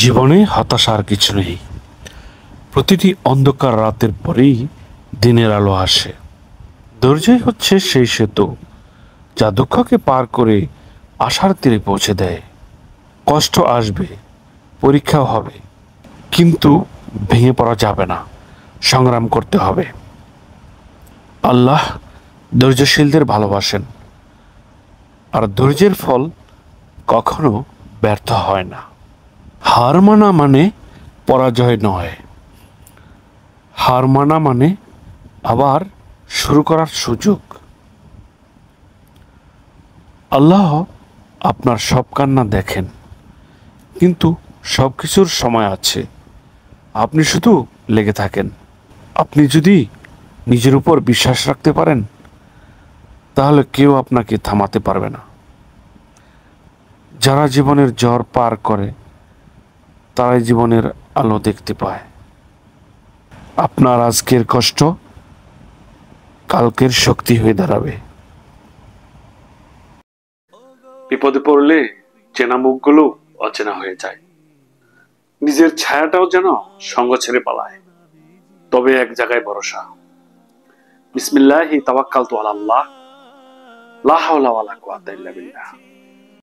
জীবনে হতাশা আর কিছু নেই। প্রতিটি অন্ধকার রাতের পরেই দিনের আলো আসে। ধৈর্যই হচ্ছে সেই সেতু যা দুঃখকে পার করে আশার তীরে পৌঁছে দেয়। কষ্ট আসবে, পরীক্ষাও হবে, কিন্তু ভেঙে পড়া যাবে না, সংগ্রাম করতে হবে। আল্লাহ ধৈর্যশীলদের ভালোবাসেন, আর ধৈর্যের ফল কখনো ব্যর্থ হয় না। হার মানা মানে পরাজয় নয়, হার মানা মানে আবার শুরু করার সুযোগ। আল্লাহ আপনার সব কান্না দেখেন, কিন্তু সব কিছুর সময় আছে। আপনি শুধু লেগে থাকেন। আপনি যদি নিজের উপর বিশ্বাস রাখতে পারেন, তাহলে কেউ আপনাকে থামাতে পারবে না। যারা জীবনের ঝড় পার করে, তারাই জীবনের আলো দেখতে পায়। আপনার আজকের কষ্ট কালকের শক্তি হয়ে দাঁড়াবে। বিপদে পড়লে চেনা মুখগুলো অচেনা হয়ে যায়, নিজের ছায়াটাও যেন সঙ্গ ছেড়ে পালায়। তবে এক জায়গায় ভরসা, বিসমিল্লাহি তাওয়াক্কালতু আলাল্লাহ, লা হাওলা ওয়ালা কুওয়াতা ইল্লা বিল্লাহ।